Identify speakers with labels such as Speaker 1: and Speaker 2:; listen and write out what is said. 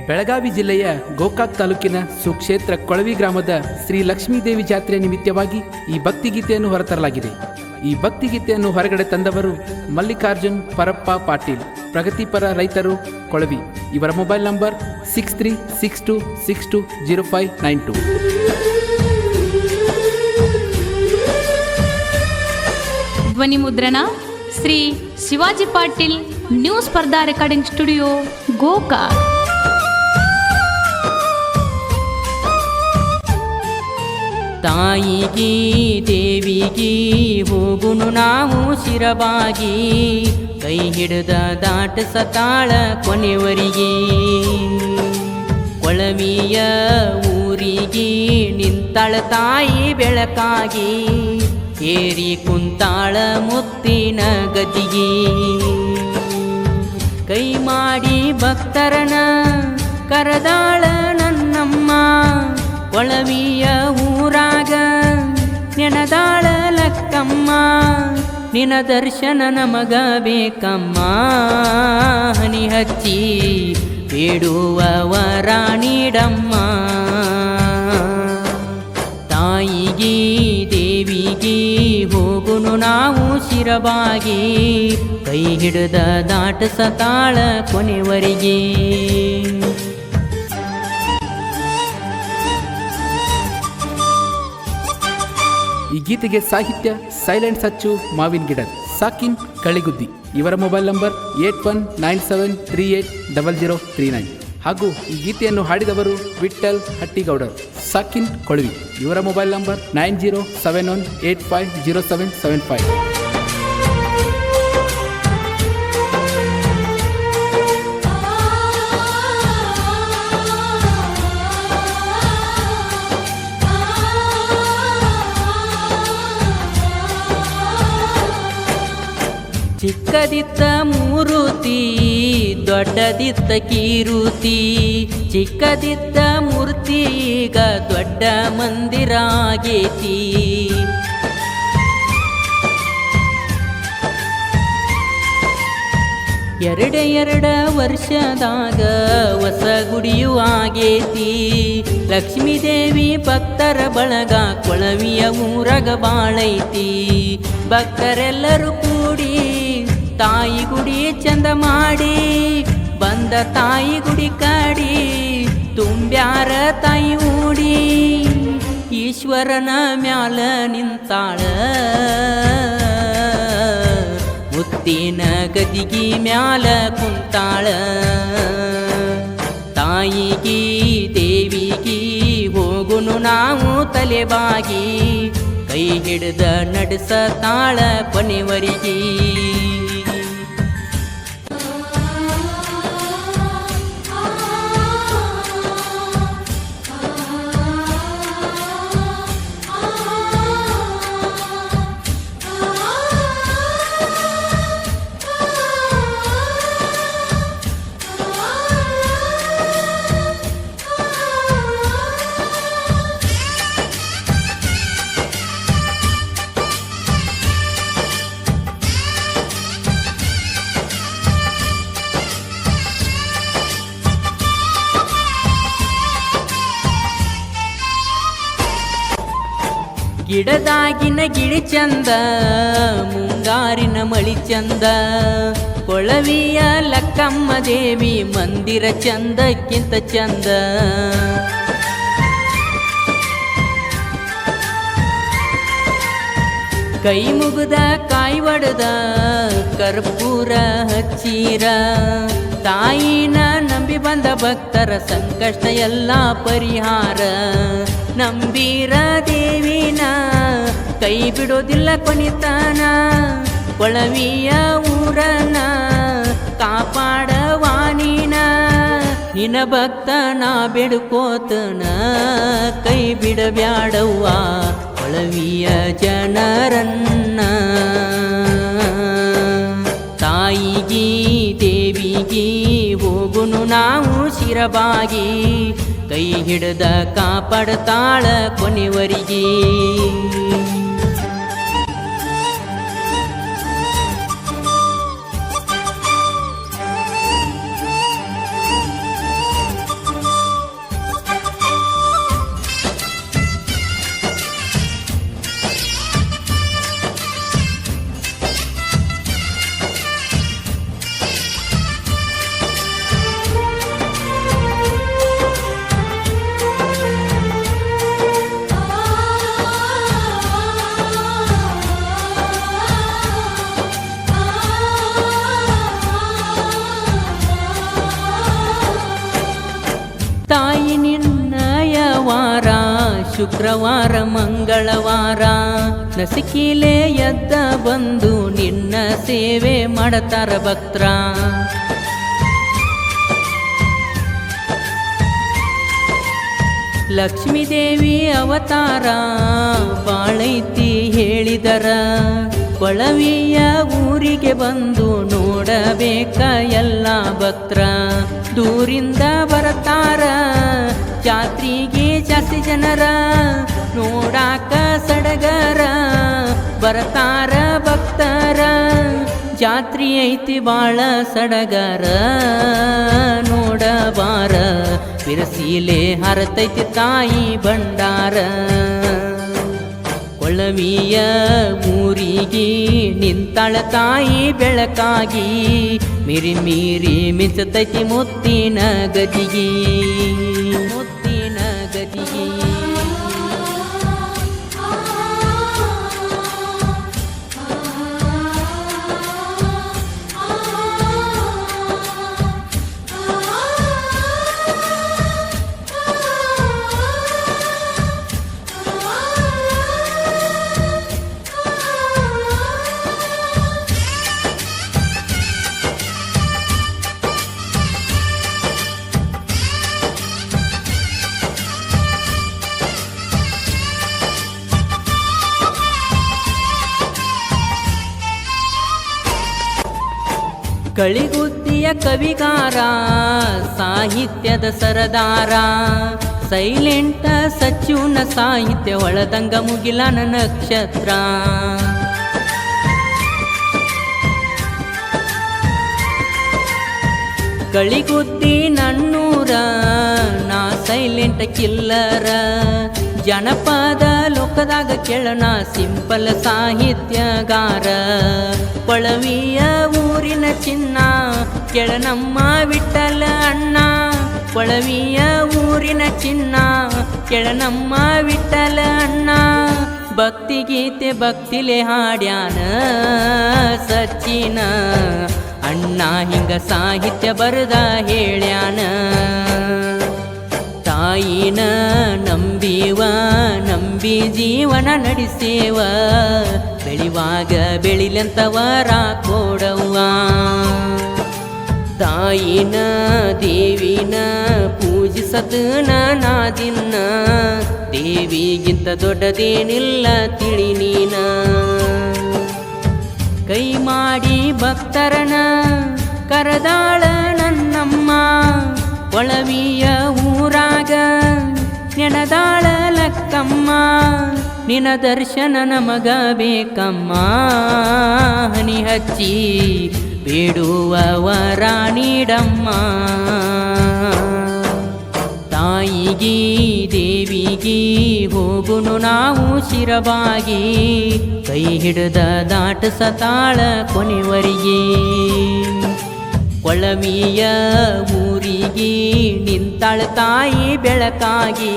Speaker 1: ಬೆಳಗಾವಿ ಜಿಲ್ಲೆಯ ಗೋಕಾಕ್ ತಾಲೂಕಿನ ಸುಕ್ಷೇತ್ರ ಕೊಳವಿ ಗ್ರಾಮದ ಶ್ರೀ ಲಕ್ಷ್ಮೀದೇವಿ ಜಾತ್ರೆ ನಿಮಿತ್ತವಾಗಿ ಈ ಭಕ್ತಿಗೀತೆಯನ್ನು ಹೊರತರಲಾಗಿದೆ. ಈ ಭಕ್ತಿಗೀತೆಯನ್ನು ಹೊರಗಡೆ ತಂದವರು ಮಲ್ಲಿಕಾರ್ಜುನ್ ಪರಪ್ಪ ಪಾಟೀಲ್, ಪ್ರಗತಿಪರ ರೈತರು, ಕೊಳವಿ. ಇವರ ಮೊಬೈಲ್ ನಂಬರ್ 6362620592.
Speaker 2: ಧ್ವನಿ ಮುದ್ರಣ ಶ್ರೀ ಶಿವಾಜಿ ಪಾಟೀಲ್, ನ್ಯೂ ಸ್ಪರ್ಧಾ ರೆಕಾರ್ಡಿಂಗ್ ಸ್ಟುಡಿಯೋ, ಗೋಕಾಕ್.
Speaker 3: ತಾಯಿಗಿ ದೇವಿಗಿ ಹೋಗುನು ನಾವು ಶಿರಬಾಗಿ, ಕೈ ಹಿಡಿದ ದಾಟಸತಾಳ ಕೊನೆವರಿಗೆ. ಕೊಳವಿಯ ಊರಿಗೆ ನಿಂತಾಳ ತಾಯಿ ಬೆಳಕಾಗಿ, ಏರಿ ಕುಂತಾಳ ಮುತ್ತಿನ ಗದಿಗೆ. ಕೈ ಮಾಡಿ ಭಕ್ತರನ ಕರದಾಳ ನನ್ನಮ್ಮ, ಕೊಳವಿಯ ಊರಾಗ ನೆನದಾಳ ಲಕ್ಕಮ್ಮ. ನಿನ ದರ್ಶನ ನಮಗ ಬೇಕಮ್ಮ, ಹನಿ ಹಚ್ಚಿ ಬೇಡುವ ವರ ನೀಡಮ್ಮ. ತಾಯಿಗಿ ದೇವಿಗಿ ಹೋಗುನು ನಾವು ಶಿರಬಾಗಿ, ಕೈ ಹಿಡಿದ ದಾಟಸತಾಳ ಕೊನೆವರಿಗೆ.
Speaker 1: ಈ ಗೀತೆಗೆ ಸಾಹಿತ್ಯ ಸೈಲೆಂಟ್ ಸಚ್ಚು ಮಾವಿನ ಗಿಡ, ಸಾಕಿನ್ ಕಳಿಗುದ್ದಿ. ಇವರ ಮೊಬೈಲ್ ನಂಬರ್ 8197380039. ಹಾಗೂ ಈ ಗೀತೆಯನ್ನು ಹಾಡಿದವರು ವಿಠ್ಠಲ್ ಹಟ್ಟಿಗೌಡರ್, ಸಾಕಿನ್ ಕೊಳವಿ. ಇವರ ಮೊಬೈಲ್ ನಂಬರ್ 9071850775.
Speaker 3: ಚಿಕ್ಕದಿತ್ತ ಮೂರುತಿ ದೊಡ್ಡದಿತ್ತ ಕೀರುತಿ, ಚಿಕ್ಕದಿತ್ತ ಮೂರ್ತಿ ಈಗ ದೊಡ್ಡ ಮಂದಿರ ಆಗೇತಿ. ಎರಡ ವರ್ಷದಾಗ ಹೊಸ ಗುಡಿಯೂ ಆಗೇತಿ. ಲಕ್ಷ್ಮೀದೇವಿ ಭಕ್ತರ ಬಳಗ ಕೊಳವಿಯ ಊರಗ ಬಾಳೈತಿ. ಭಕ್ತರೆಲ್ಲರೂ ಕೂಡಿ ತಾಯಿ ಗುಡಿ ಚಂದ ಮಾಡಿ, ಬಂದ ತಾಯಿ ಗುಡಿ ಕಾಡಿ ತುಂಬ್ಯಾರ ತಾಯಿ ಊಡಿ. ಈಶ್ವರನ ಮ್ಯಾಲ ನಿಂತಾಳ ಮುತ್ತಿನ ಗದಿಗಿ ಮ್ಯಾಲ ಕುಂತಾಳ. ತಾಯಿಗಿ ದೇವಿಗಿ ಹೋಗುನು ನಾವು ತಲೆಬಾಗಿ, ಕೈ ಹಿಡಿದ ನಡೆಸತಾಳ ಕೊನೆವರಿಗೆ. ಗಿಡದಾಗಿನ ಗಿಳಿ ಚಂದ, ಮುಂಗಾರಿನ ಮಳಿ ಚಂದ, ಕೊಳವಿಯ ಲಕ್ಕಮ್ಮ ದೇವಿ ಮಂದಿರ ಚಂದಕ್ಕಿಂತ ಚಂದ. ಕೈ ಮುಗಿದ ಕಾಯಿ ಒಡೆದ ಕರ್ಪೂರ ಹಚ್ಚೀರ, ತಾಯಿನ ನಂಬಿ ಬಂದ ಭಕ್ತರ ಸಂಕಷ್ಟ ಎಲ್ಲ ಪರಿಹಾರ. ನಂಬೀರ ದೇವಿನ ಕೈ ಬಿಡೋದಿಲ್ಲ ಕೊನಿತಾನ, ಕೊಳವಿಯ ಊರನ ಕಾಪಾಡವಾನಿನ. ನಿನ ಭಕ್ತನ ಬಿಡ್ಕೋತನ ಕೈ ಬಿಡಬ್ಯಾಡವ್ವ ಕೊಳವಿಯ ಜನರನ್ನ. ತಾಯಿಗಿ ದೇವಿಗಿ ಹೋಗುನು ನಾವು ಶಿರಬಾಗಿ, ಕೈ ಹಿಡಿದ ಕಾಪಾಡತಾಳ ಕೊನೆವರಿಗೆ. ಶುಕ್ರವಾರ ಮಂಗಳವಾರ ನಸಿಕಿಲೆ ಎದ್ದ ಬಂದು ನಿನ್ನ ಸೇವೆ ಮಾಡತಾರ ಭಕ್ತರ. ಲಕ್ಷ್ಮೀದೇವಿ ಅವತಾರ ಬಾಳೈತಿ ಹೇಳಿದರ ಕೊಳವಿಯ ಊರಿಗೆ ಬಂದು ನೋಡಬೇಕ ಎಲ್ಲ ಭಕ್ತರ. ದೂರಿಂದ ಬರತಾರ ಜಾತ್ರೆಗೆ ಜಾಸ್ತಿ ಜನರ ನೋಡಾಕ ಸಡಗರ ಬರತಾರ ಭಕ್ತರ. ಜಾತ್ರೆ ಐತಿ ಬಾಳ ಸಡಗರ ನೋಡಬಾರ ಬಿರಸೀಲೆ ಹರತೈತಿ ತಾಯಿ ಭಂಡಾರ. ಕೊಳವಿಯ ಊರಿಗೆ ನಿಂತಾಳ ತಾಯಿ ಬೆಳಕಾಗಿ ಮೀರಿ ಮೀರಿ ಮಿಂಚತೈತಿ ಮುತ್ತಿನ ಗದಿಗೆ ಮುತ್ತಿನ ಗದಿಗೆ. ಕಳಿಗುದ್ದಿಯ ಕವಿಗಾರ ಸಾಹಿತ್ಯದ ಸರದಾರ ಸೈಲೆಂಟ ಸಚ್ಚುನ ಸಾಹಿತ್ಯ ಒಳದಂಗ ಮುಗಿಲನ ನಕ್ಷತ್ರ. ಕಳಿಗುದ್ದಿ ನನ್ನೂರ ನಾ ಸೈಲೆಂಟ ಕಿಲ್ಲರ. ಜನಪದ ಲೋಕದಾಗ ಕೇಳನ ಸಿಂಪಲ್ ಸಾಹಿತ್ಯಗಾರ. ಕೊಳವಿಯ ಊರಿನ ಚಿನ್ನ ಕೆಳನಮ್ಮ ವಿಠಲ ಅಣ್ಣ. ಕೊಳವಿಯ ಊರಿನ ಚಿನ್ನ ಕೆಳನಮ್ಮ ವಿಠಲ ಅಣ್ಣ. ಭಕ್ತಿಗೀತೆ ಭಕ್ತಿಲೆ ಹಾಡ್ಯಾನ ಸಚ್ಚಿನ ಅಣ್ಣ ಹಿಂಗ ಸಾಹಿತ್ಯ ಬರದ ಹೇಳ್ಯಾನ. ತಾಯಿನ ನಂಬಿವ ನಂಬಿ ಜೀವನ ನಡೆಸೇವ ಬೆಳಿವಾಗ ಬೆಳಿಲಂತ ವರ ಕೊಡವ್ವ. ತಾಯಿನ ದೇವಿನ ಪೂಜಿಸತನ ನಾದಿನ್ನ ದೇವಿಗಿಂತ ದೊಡ್ಡದೇನಿಲ್ಲ ತಿಳಿ ನೀನ. ಕೈ ಮಾಡಿ ಭಕ್ತರನ ಕರದಾಳ ನನ್ನಮ್ಮ ಕೊಳವಿಯ ಊರಾಗ ನೆನದಾಳ ಲಕ್ಕಮ್ಮ. ನಿನ ದರ್ಶನ ನಮಗ ಬೇಕಮ್ಮ ಹನಿ ಹಚ್ಚಿ ಬೇಡುವ ವರ ನೀಡಮ್ಮ. ತಾಯಿಗೆ ದೇವಿಗೆ ಹೋಗುನು ನಾವು ಶಿರಬಾಗಿ ಕೈ ಹಿಡಿದ ದಾಟಸತಾಳ ಕೊನೆವರಿಗೆ. ಕೊಳವಿಯ ಊರಿಗೆ ನಿಂತಾಳ ತಾಯಿ ಬೆಳಕಾಗಿ